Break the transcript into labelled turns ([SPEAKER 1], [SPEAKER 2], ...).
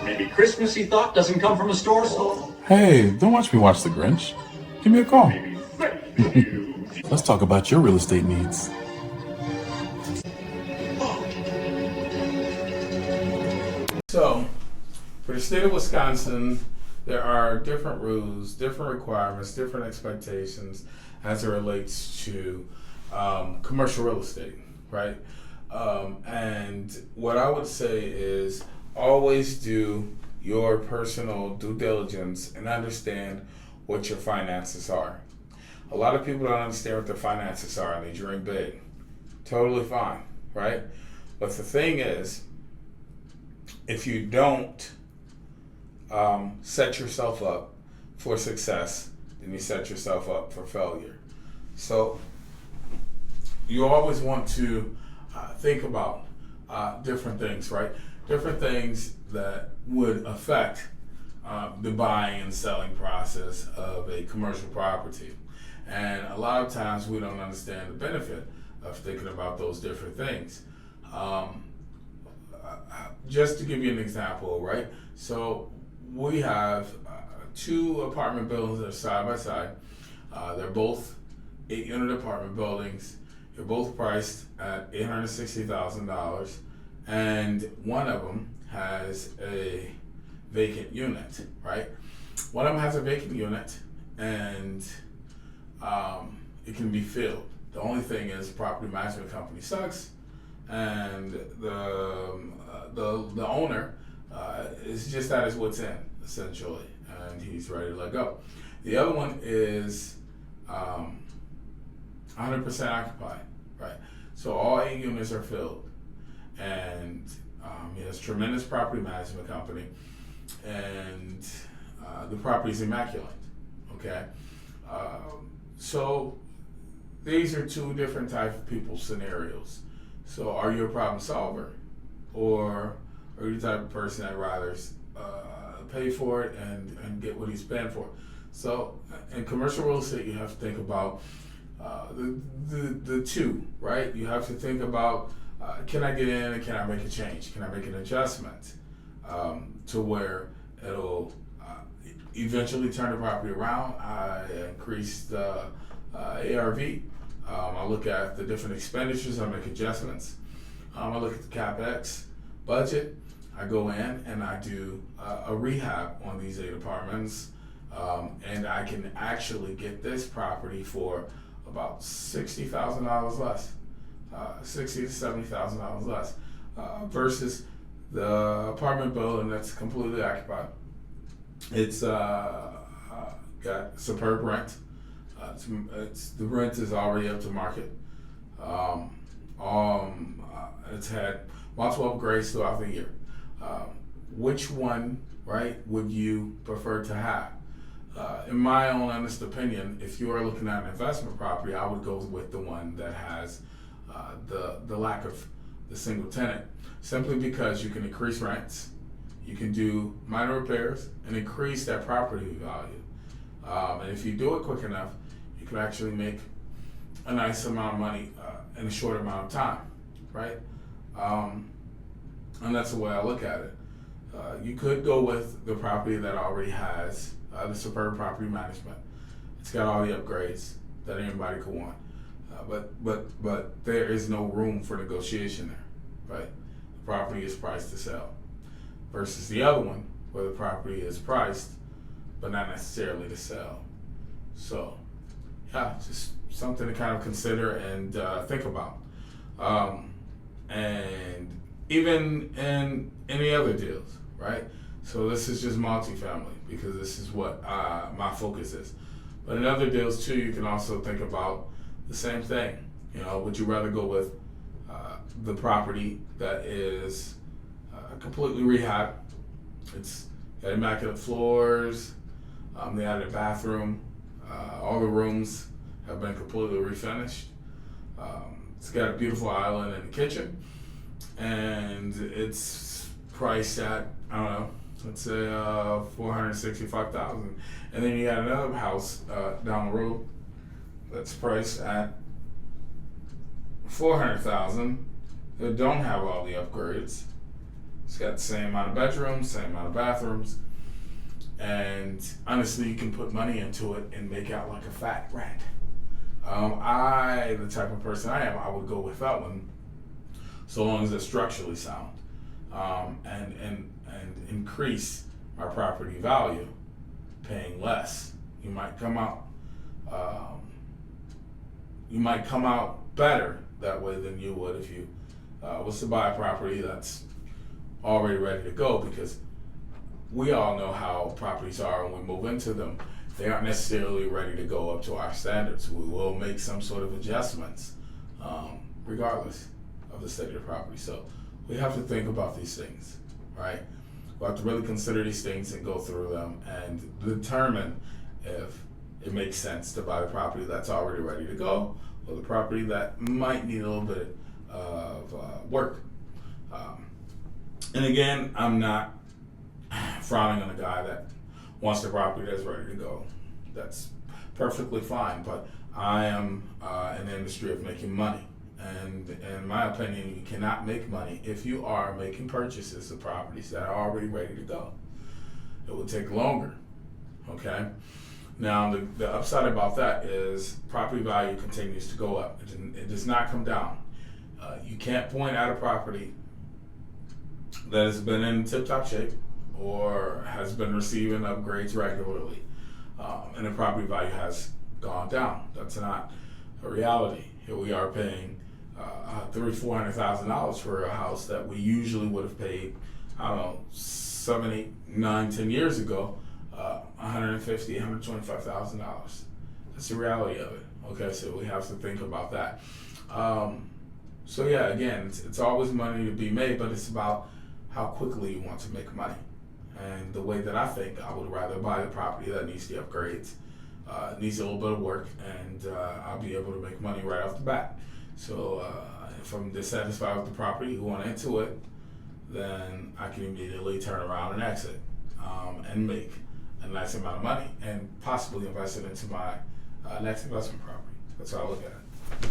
[SPEAKER 1] Maybe Christmassy thought doesn't come from a store, so
[SPEAKER 2] Hey, don't watch me watch The Grinch. Give me a call.
[SPEAKER 1] maybe thank you.
[SPEAKER 2] Let's talk about your real estate needs.
[SPEAKER 3] So, for the state of Wisconsin, there are different rules, different requirements, different expectations as it relates to commercial real estate, right? And what I would say is always do your personal due diligence and understand what your finances are. A lot of people don't understand what their finances are and they dream big. Totally fine, right? But the thing is, if you don't set yourself up for success, then you set yourself up for failure. So you always want to think about different things, right? Different things that would affect the buying and selling process of a commercial property. And a lot of times we don't understand the benefit of thinking about those different things. Just to give you an example, right? So we have two apartment buildings that are side by side. They're both 8-unit apartment buildings. They're both priced at $860,000, and one of them has a vacant unit, right? One of them has a vacant unit, and it can be filled. The only thing is, the property management company sucks, and the owner is just at his wit's end, essentially, and he's ready to let go. The other one is 100% occupied, right? So all 8 units are filled, and he has tremendous property management company, and the property is immaculate. Okay, so these are two different type of people scenarios. So are you a problem solver, or are you the type of person that rather pay for it and get what he's paying for? So in commercial real estate, you have to think about the two, right? You have to think about, can I get in and can I make a change? Can I make an adjustment to where it'll eventually turn the property around? I increase the ARV. I look at the different expenditures, I make adjustments. I look at the CapEx budget. I go in and I do a rehab on these 8 apartments, and I can actually get this property for about $60,000 less, $60,000 to $70,000 less, versus the apartment building that's completely occupied. It's got superb rent. The rent is already up to market. It's had multiple upgrades throughout the year. Which one, right, would you prefer to have? In my own honest opinion, if you are looking at an investment property, I would go with the one that has the lack of the single tenant, simply because you can increase rents, you can do minor repairs, and increase that property value. And if you do it quick enough, you can actually make a nice amount of money in a short amount of time, right? And that's the way I look at it. You could go with the property that already has the superb property management. It's got all the upgrades that anybody could want, but there is no room for negotiation there, right? The property is priced to sell, versus the other one where the property is priced but not necessarily to sell. So yeah, just something to kind of consider and think about. And even in any other deals, right? So this is just multifamily because this is what my focus is. But in other deals too, you can also think about the same thing. You know, would you rather go with the property that is completely rehabbed? It's got immaculate floors. They added a bathroom. All the rooms have been completely refinished. It's got a beautiful island in the kitchen, and it's priced at, I don't know, let's say $465,000. And then you got another house down the road that's priced at $400,000 that don't have all the upgrades. It's got the same amount of bedrooms, same amount of bathrooms, and honestly, you can put money into it and make out like a fat rat. The type of person I am, I would go with that one, so long as it's structurally sound, and increase my property value, paying less. You might come out better that way than you would if you was to buy a property that's already ready to go, because we all know how properties are when we move into them. They aren't necessarily ready to go up to our standards. We will make some sort of adjustments regardless of the state of the property. So we have to think about these things, right? We have to really consider these things and go through them and determine if it makes sense to buy the property that's already ready to go, or the property that might need a little bit of work. And again, I'm not frowning on a guy that wants the property that's ready to go. That's perfectly fine, but I am in the industry of making money. And in my opinion, you cannot make money if you are making purchases of properties that are already ready to go. It will take longer, okay? Now, the upside about that is property value continues to go up. It does not come down. You can't point at a property that has been in tip-top shape or has been receiving upgrades regularly, and the property value has gone down. That's not a reality. Here we are paying $300,000-$400,000 for a house that we usually would have paid, I don't know, 7, 8, 9, 10 years ago, $150,000, $125,000. That's the reality of it. Okay, so we have to think about that. So yeah, again, it's always money to be made, but it's about how quickly you want to make money. And the way that I think, I would rather buy the property that needs the upgrades, needs a little bit of work, and I'll be able to make money right off the bat. So if I'm dissatisfied with the property, going into it, then I can immediately turn around and exit and make a nice amount of money and possibly invest it into my next investment property. That's how I look at it.